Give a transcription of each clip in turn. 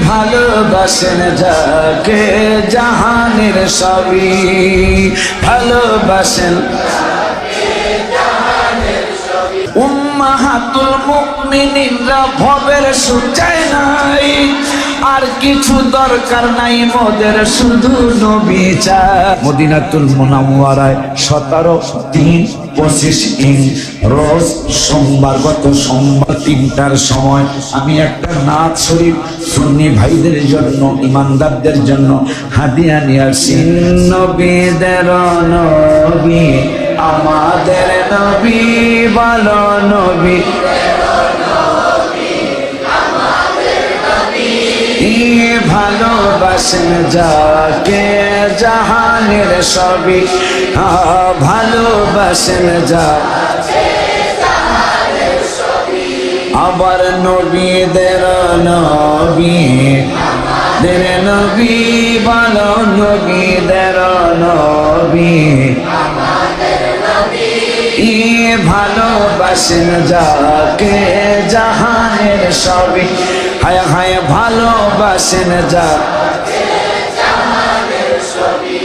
ভালোবাসেন যাকে জাহানের সবই ভালোবাসেন উম্মাহাতুল মুমিনিনরা ভবের সুচায় নাই আর কিছু দরকার নাই মোদের শুধু নবী চায় মদিনাতুল মুনাওয়ারায় 17/3/25 রোজ সোমবার গত সোমবার 3টার সময় আমি একটা নাথ শরীফ সুন্নি ভাইদের জন্য ইমানদারদের জন্য হাদিয়া নিয়ে আসি নবীদের নবী আমাদের নবী বলো নবী ভালোবাসেন যাকে জাহানের সবই ভালোবাসেন যাকে জাহানের সবই আবার নবীদের নবী দের নবী বলো নবীদের নবী ভালোবাসেন যাকে জাহানের সবই হায় হায় ভালোবাসেন যাকে জাহানের সবই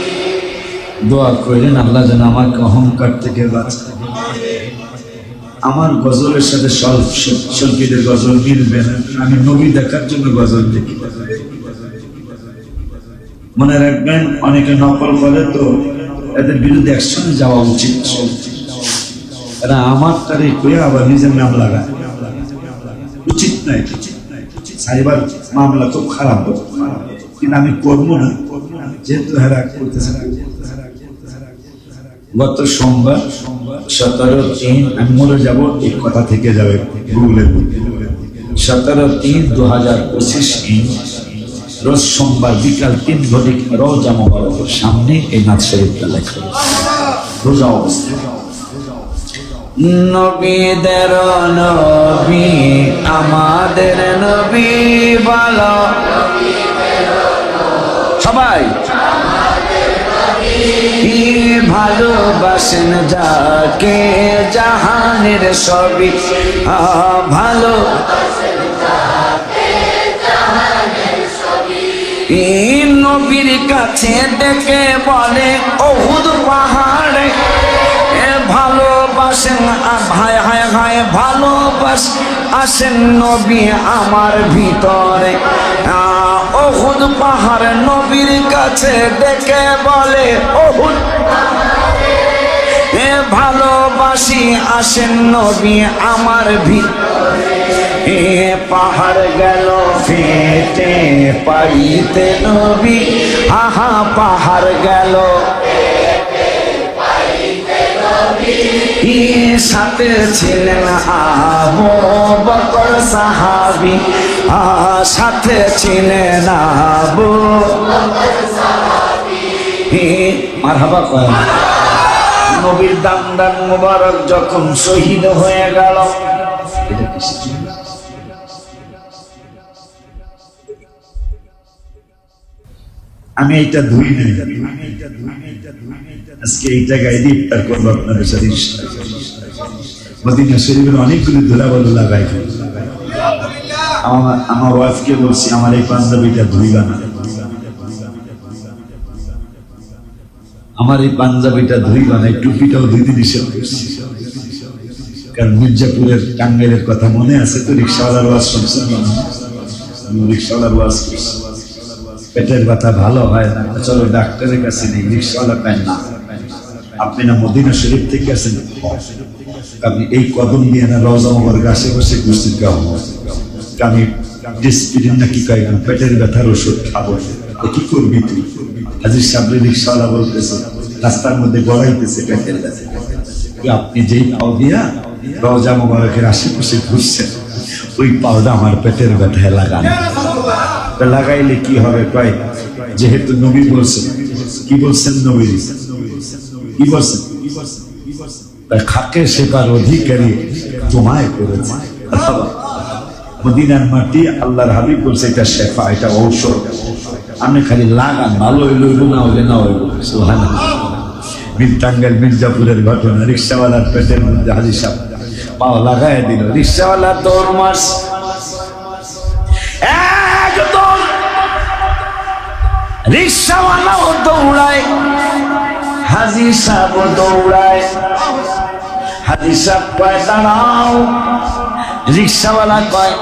দোয়া করেন আল্লাহ যেন আমাকে অহংকার থেকে বাঁচায় আমার গজলের সাথে শিল্পীদের গজল মিলবে না আমি নবী দেখার জন্য গজল দেখি মনে রাখবেন অনেকে নকল করে তো এদের বিরুদ্ধে অ্যাকশনে যাওয়া উচিত এরা আমার তারিখ হয়ে আবার নিজের নাম লাগায় উচিত নাই সাইবার মামলা খুব খারাপ কিন্তু আমি করবো না যেহেতু হেরা করতেছে গত সোমবার 17/3 আমি মরে যাবো এই কথা থেকে যাবে গুগলের 17/3/2025 রোজ সোমবার বিকাল 3 ঘটিক রওজা মোবারকের সামনে এই নাথ শরীফটা লেখা রোজা অবস্থা নবীদের নবী আমাদের নবী বলো সবাই ভালোবাসেন যাকে জাহানের সবই ভালো নবীর কাছে ডেকে বলে উহুদ পাহাড়ে ভালোবাসেন হায় হায় হায় ভালোবাস আসেন নবী আমার ভিতরে উহুদ পাহাড় নবীর কাছে ডেকে বলে উহুদ ভালোবাসি আসেন নবী আমার ভিতরে পাহাড় গেল ফেটে পাইতে নবী আহা পাহাড় গেল সাথে ছিলেন আবু বকর সাহাবী সাথে ছিলেন আবু বকর সাহাবী মারহাবা কয় নবীর দান মুবারক যখন শহীদ হয়ে গেল আমি এইটা ধুই নাই আজকে এই জায়গায় ইফতার করবো আপনাদের সাথে মদিনা শরীফের অনেকগুলি ধুলাবালু লাগাই আমার ওয়াইফকে বলছি আমার এই পাঞ্জাবিটা ধুইবা না আমার এই পাঞ্জাবিটা ধুইবা না এই টুপিটাও ধুইতে নিষেধ করছি কারণ মির্জাপুরের টাঙ্গাইলের কথা মনে আছে তো রিক্সাওয়ালার ওয়াজ শুনছেন রিক্সাওয়ালার ওয়াজ করছে পেটের ব্যথা ভালো হয় না চলো ডাক্তারের কাছে নেই রিক্সাওয়ালা পায় না আপনি না মদিনা শরীফ থেকে আসেন আপনি এই কদম দিয়ে না রওজা মোবারক আশেপাশে ঘুরছি আমি ডিসপ্লিন না কি কয় পেটের ব্যথার ওষুধ খাবো কি করবি তুই হাজির সামনে রিক্সাওয়ালা বলতেছে রাস্তার মধ্যে গড়াইতেছে পেটের ব্যথা আপনি যেই পাও দিয়া রওজা মোবারকের আশেপাশে ঘুরছেন ওই পাওটা আমার পেটের ব্যথায় লাগান লাগাইলে কি হবে কয় যেহেতু নবী বলছেন কি বলছেন নবী কি বলছেন খাকে সেবার অধিকারী তোমায় করেছে মদিনার মাটি আল্লাহর হাবিব বলছে এটা শেফা এটা ঔষধ আপনি খালি লাগান ভালো হইল না হইলে না হইল সুবহানাল্লাহ টাঙ্গাইল মির্জাপুরের ঘটনা রিক্সাওয়ালার পেটের মধ্যে হাজি সাহেব পাও লাগাই দিল রিক্সাওয়ালা দৌড় মাস রিক্সাওয়ালাও দৌড়ায়, হাজী সাহেব দৌড়ায়। হাজী সাহেব কয় দাঁড়াও, রিক্সাওয়ালা কয়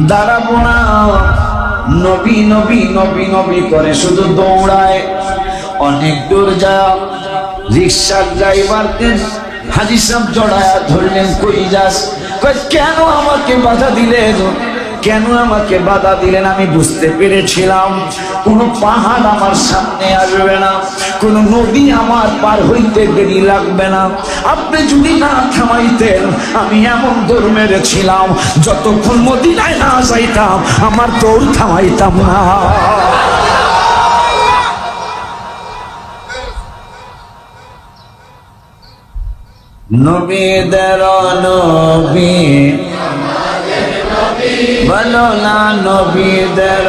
দাঁড়াবো না। নবী নবী নবী নবী করে শুধু দৌড়ায়। অনেক দূর যায় রিক্সার ড্রাইভারকে হাজী সাহেব জড়ায়া ধরলেন, কই যাস? কয় কেন আমাকে বাধা দিলেন, কেন আমাকে বাধা দিলেন? আমি বুঝতে পেরেছিলাম কোন পাহাড় আমার সামনে আসবে না, কোন নদী আমার পার হইতে দেরি লাগবে না। আপনি যদি না থামাইতেন আমি এমন দৌড় মেরেছিলাম, যতক্ষণ মদিনায় না যাইতাম আমার দৌড় থামাইতাম না। নবীদের নবী বলো না, নবীদের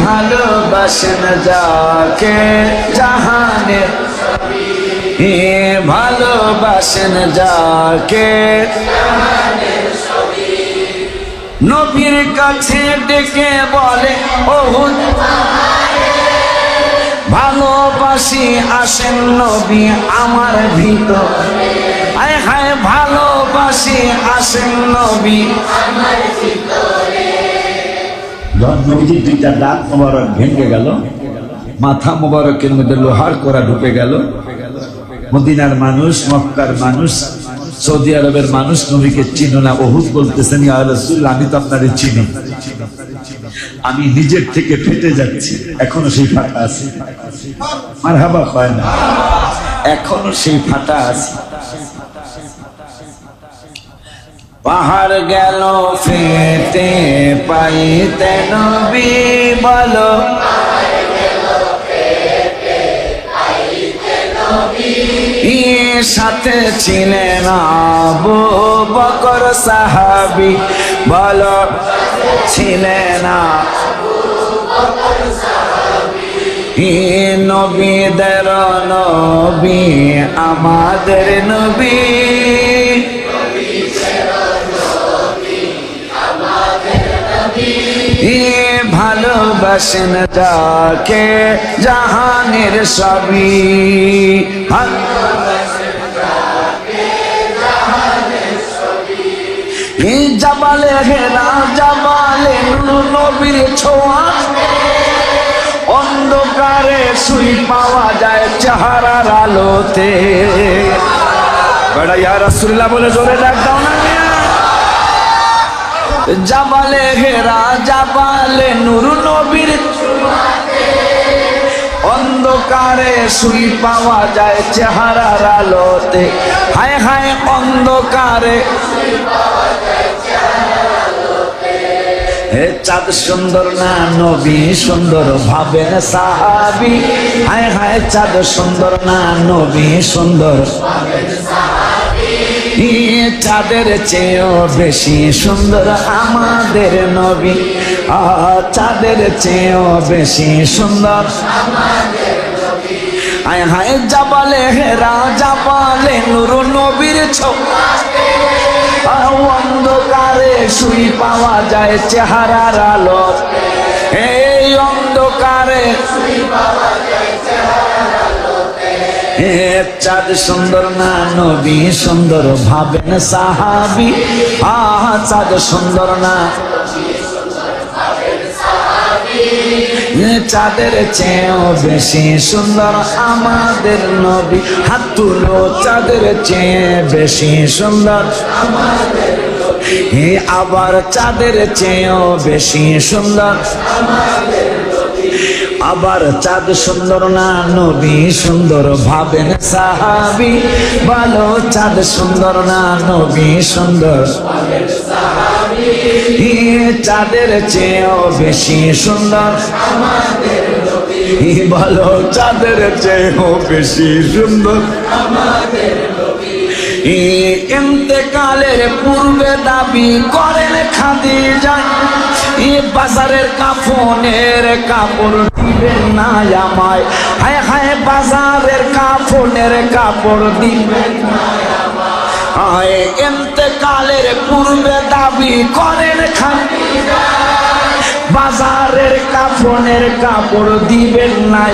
ভালোবাসেন যাকে জাহানের, ভালোবাসেন যাকে। নবীর কাছে ডেকে বলে ওহুদ ভালোবাসি, আসেন নবী আমার ভিতর। আয় হায় ভালোবাসি, আসেন নবী আমার ভিতরে। নবীজির দুইটা দাঁত মোবারক ভেঙে গেল, মাথা মোবারকের মধ্যে লোহার করা ঢুকে গেল। মদিনার মানুষ, মক্কার মানুষ, সৌদি আরবের মানুষ নবীকে চিনো না। ওহুদ বলতেছেন ইয়া রাসূলুল্লাহ আমি তো আপনারে চিনি, আমি নিজের থেকে ফেটে যাচ্ছি। এখনো সেই ফাটা আছে, মারহাবা হয় না, এখনো সেই ফাটা আছে। পাহাড় গেল ফেটে পাইতে নবী বলো, সাথে ছিলেন আবু বকর সাহাবী বলো, ছিলেন নবীদের নবী আমাদের নবী, ভালোবাসেন যাকে জাহানের সবই। জাবালে হেরা জাবালে নবীর ছোঁয়া, অন্ধকারে সুই পাওয়া যায় চেহারার আলোতে। বড় ইয়া রাসূলুল্লাহ বলে জোরে ডাক দাও না। জাবালে হেরা জাবালে নূর নবীর ছোঁয়াতে, অন্ধকারে সুই পাওয়া যায় চেহারার আলোতে। হায় হায় অন্ধকারে চাঁদ সুন্দর না নবী সুন্দর ভাবেন সাহাবী। হায় হায় চাঁদ সুন্দর না নবী সুন্দর, চাঁদের চেয়েও বেশি সুন্দর আমাদের নবী। চাঁদের চেয়েও বেশি সুন্দর আমাদের নবী। হায় হায় জাবালে হেরা জাবালে নূর নবীর ছোঁয়াতে, অন্ধকারে সুই পাওয়া যায় চেহারার আলো। এই অন্ধকারে সুই পাওয়া যায় চেহারার আলোতে। চাঁদ সুন্দর না নবী সুন্দর ভাবেন সাহাবী। চাঁদ সুন্দর না চাঁদের চেয়েও বেশি সুন্দর আমাদের নবী। হাত তুলো চাঁদের চেয়ে বেশি সুন্দর আমাদের নবী। আবার চাঁদের চেয়েও বেশি সুন্দর আমাদের নবী। আবার চাঁদ সুন্দর না নবী সুন্দর ভাবেন সাহাবী। ভালো চাঁদ সুন্দর না নবী সুন্দর ভাবেন সাহাবী। চাঁদের চেয়েও বেশি সুন্দর আমাদের নবী। ভালো চাঁদের চেয়েও বেশি সুন্দর আমাদের নবী। ইন্তেকালের পূর্বে দাবি করেন খাদিজা, বাজারের কাফনের কাপড় দিবেন না আমায়। হায় হায় বাজারের কাফনের কাপড় দিবেন না আমায়। কালের পূর্বে দাবি করেন খান, বাজারের কাফনের কাপড় দিবেন না,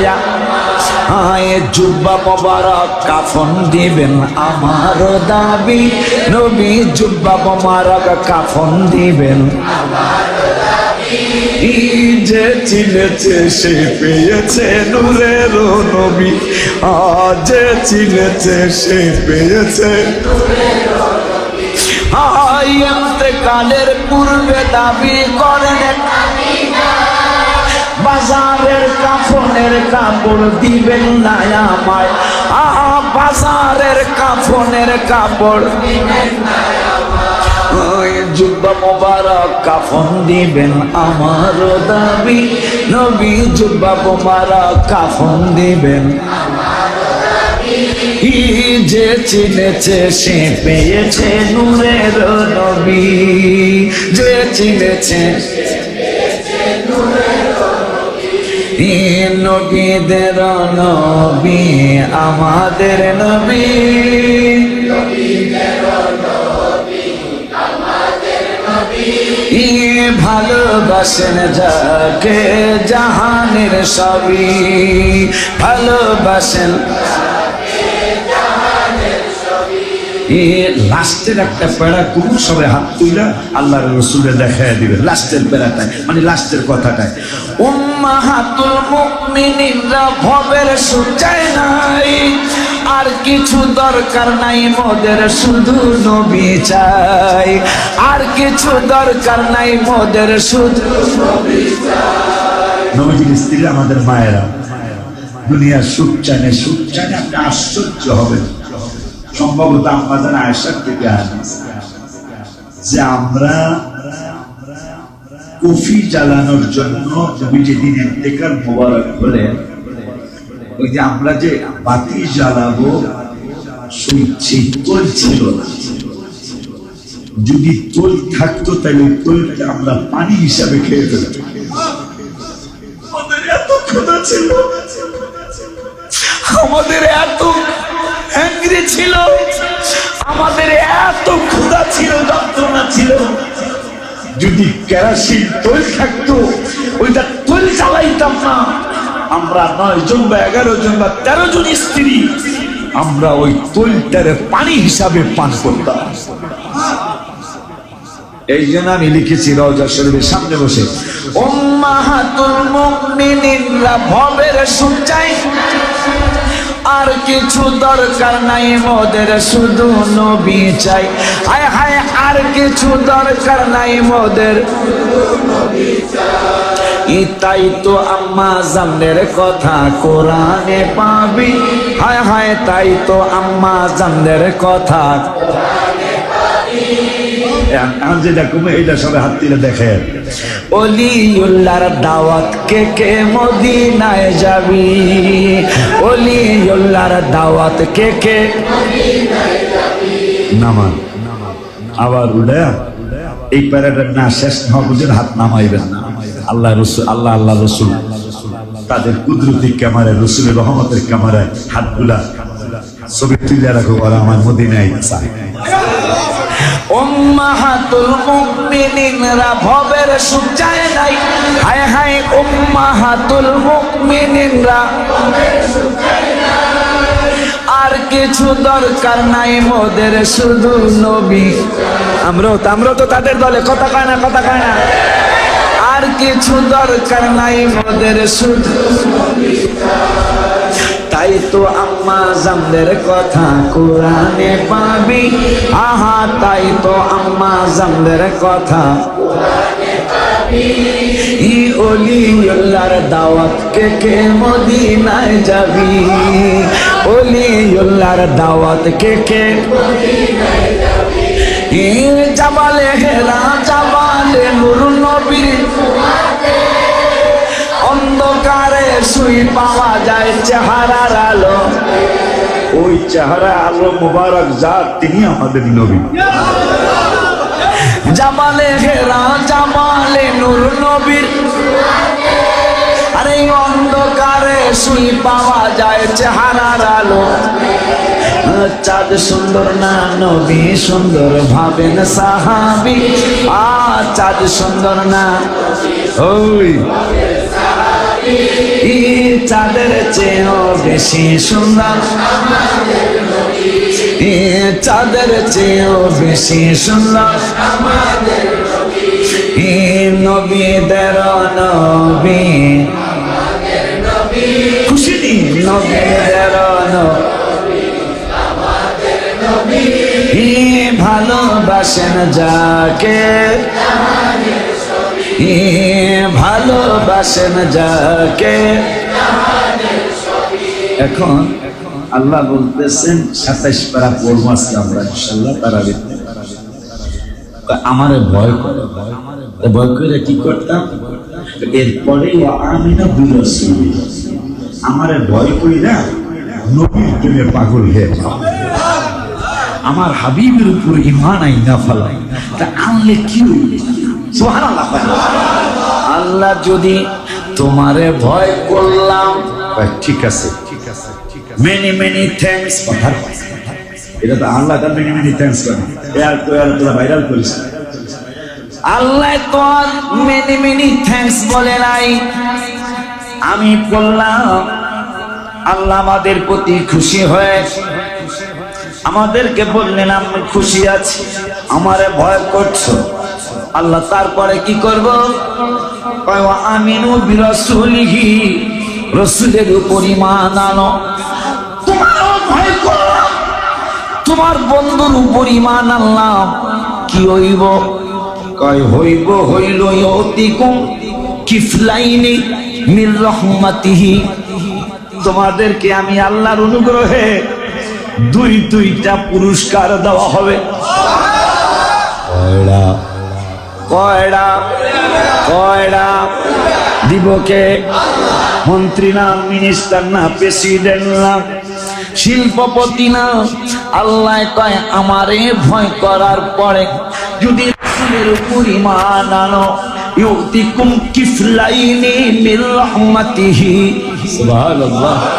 জুব্বা মোবারক কাফন দিবেন আমার দাবি নবী, জুব্বা মোবারক কাফন দিবেন। যে চিনেছে সে পেয়েছে নূরের নবী, যে চিনেছে সে পেয়েছে। ইন্তেকালের পূর্বে দাবি করেন বাজারের কাফনের কাপড় দিবেন না আমায়, বাজারের কাফনের কাপড় জুব্বা মোবারক কাফন দিবেন আমার দাবি নবী, জুব্বা মোবারক কাফন দিবেন। যে চিনেছে সে পেয়েছে নূরের নবী, যে চিনেছে নবীদের নবী আমাদের নবী, ভালোবাসেন যাকে জাহানের সবই, ভালোবাসেন। লাস্টের একটা প্যারা কোন সবাই হাত তুইলা আল্লাহর রাসূলের দেখায় দিবে, লাস্টের প্যারাটায় মানে লাস্টের কথাটায়। উম্মাহাতুল মুমিনিনরা ভবের সুচায় নাই, আর কিছু দরকার নাই মোদের শুধু নবী চাই, আর কিছু দরকার নাই মোদের শুধু নবী চাই। নবীজির স্ত্রী আমাদের মায়েরা দুনিয়ার সুখ চায় না, সুখ চায় না, আপনি আশ্চর্য হবেন। সম্ভবত আমাদের আয়েশার থেকে হাদিস যে আমরা কফি জ্বালানোর জন্য নবী যেদিন ইন্তেকাল মোবারক হলেন, ওই যে আমরা যে বাতি জ্বালাবো সেই তোল ছিল না। যদি তোল থাকতো তাহলে তোলটা আমরা পানি হিসাবে খেয়ে ফেলতাম। আমাদের এত ক্ষুধা ছিল, আমাদের এত হ্যাংরি ছিল, আমাদের এত ক্ষুধা ছিল, যন্ত্রণা ছিল। যদি কেরোসিন তৈল থাকতো ওইটা তৈল চালাইতাম না। আমরা 9 জন বা 11 জন বা 13 জন স্ত্রী আমরা ওই তৈলটারে পানি হিসাবে পান করতাম। এই জন্য আমি লিখেছি রওজা শরীফের সামনে বসে, উম্মাহাতুল মুমিনিনরা ভবের সুখ চাই, আর কিছু দরকার নাই মোদের শুধু নবী চাই। হায় হায়, আর কিছু দরকার নাই মোদের নবী চাই। তাই তো আম্মা জানদের কথা কোরআনে পাবি, হায় হায় তাই তো আম্মা জানদের কথা কোরআনে পাবি। এখন যেটা কমে এটা সবাই হাত তুলে দেখে, ওলিউল্লাহর দাওয়াত কে কে মদিনায় যাবি, ওলিউল্লাহর দাওয়াত কে কে মদিনায় যাবি। নামান আবার উড়া এই প্যারাটার না শেষ হওয়া পর্যন্ত হাত নামাইবেন না। আল্লাহ রসুল, আল্লাহ আল্লাহ রসুল তাদের কুদরতি ক্যামেরায়, রসুলের রহমতের ক্যামেরায় হাতগুলা ছবি তুলে রাখো, ওরা আমার মদিনায় চায়। উম্মাহাতুল মুমিনিনরা ভবের সুখ চায় নাই, হায় হায় উম্মাহাতুল মুমিনিনরা ভবের সুখ চায় নাই, আর কিছু দরকার নাই মোদের শুধু নবী। আমরাও তো তাদের দলে, কথা কয় না, কথা কয় না। আর কিছু দরকার নাই মোদের শুধু নবী। তাই তো আম্মা জানদের কথা কোরআনে পাবি, আহা তাই তো আম্মা জানদের কথা কোরআনে পাবি। ই ওলিউল্লাহর দাওয়াত কে কে মদিনায় যাবি, ওলিউল্লাহর দাওয়াত কে কে মদিনায় যাবি। ই জাবালে হেরা, জাবালে নূর নবীর অন্ধকারে শুই পাওয়া যায় চেহারার আলো, ওই চেহারা আলো মুবারক যার তিনি আমাদের নবী। জামালে হেরা, জামালে নূর নবীর, আরে অন্ধকারে শুই পাওয়া যায় চেহারার আলো। চাঁদ সুন্দর না নবী সুন্দর ভাবেন সাহাবী। চাঁদ সুন্দর না ওই চাঁদের চেয়েও বেশি সুন্দর, চাঁদের চেয়েও বেশি সুন্দর নবীদের নবী। খুশি নি নবীদের নবী ভালোবাসেন যাকে, ভালোবাসেন যাকে। এখন আল্লাহ বলতেছেন 27 পারা পড়বো আজকে আমরা ইনশাআল্লাহ তারাবির। আমারে ভয় করে, ভয় করে কি করতাম, এরপরে আমিনা বিরাসুল আমারে ভয় করি না নবীর প্রেমে পাগল হয়ে যাও, আমার হাবিবের উপর ঈমান আইনা ফেলাই, তা আনলে কি হইবে? সুবহানাল্লাহ। আল্লাহ যদি তোমারে ভয় করলাম, ঠিক আছে মেনি মেনি থ্যাঙ্কস। এটা তো আল্লাহ তার মেনি মেনি থ্যাঙ্কস করে, তোরা ভাইরাল করিস। আল্লাহ তো আর মেনি মেনি থ্যাঙ্কস বলে নাই, আমি বললাম। আল্লাহ আমাদের প্রতি খুশি হয়ে আমাদেরকে বললেন আমি খুশি আছি, আমারে ভয় করছো। আল্লাহ তারপরে কি করব, আমিনু বিরাসুলিহি, রাসূলের উপর ঈমান আনো। তোমারও ভয় করলাম, তোমার বন্ধুর উপর ঈমান আনলাম, কি হইব? কয় হইব হইল ইউতিকুম কিফলাইনি মির রাহমাতিহি, তোমাদেরকে আমি আল্লাহর অনুগ্রহে দুইটা পুরস্কার দেওয়া হবে। কয়টা কয়টা দিব? কে? মন্ত্রী না, মিনিস্টার না, প্রেসিডেন্ট না, শিল্পপতি না। আল্লাহ কয় আমারে ভয় করার পরে যদি রাসূলের উপর ঈমান আনো, ইউতিকুম কিফলাইনি মির রাহমাতিহি। সুবহানাল্লাহ।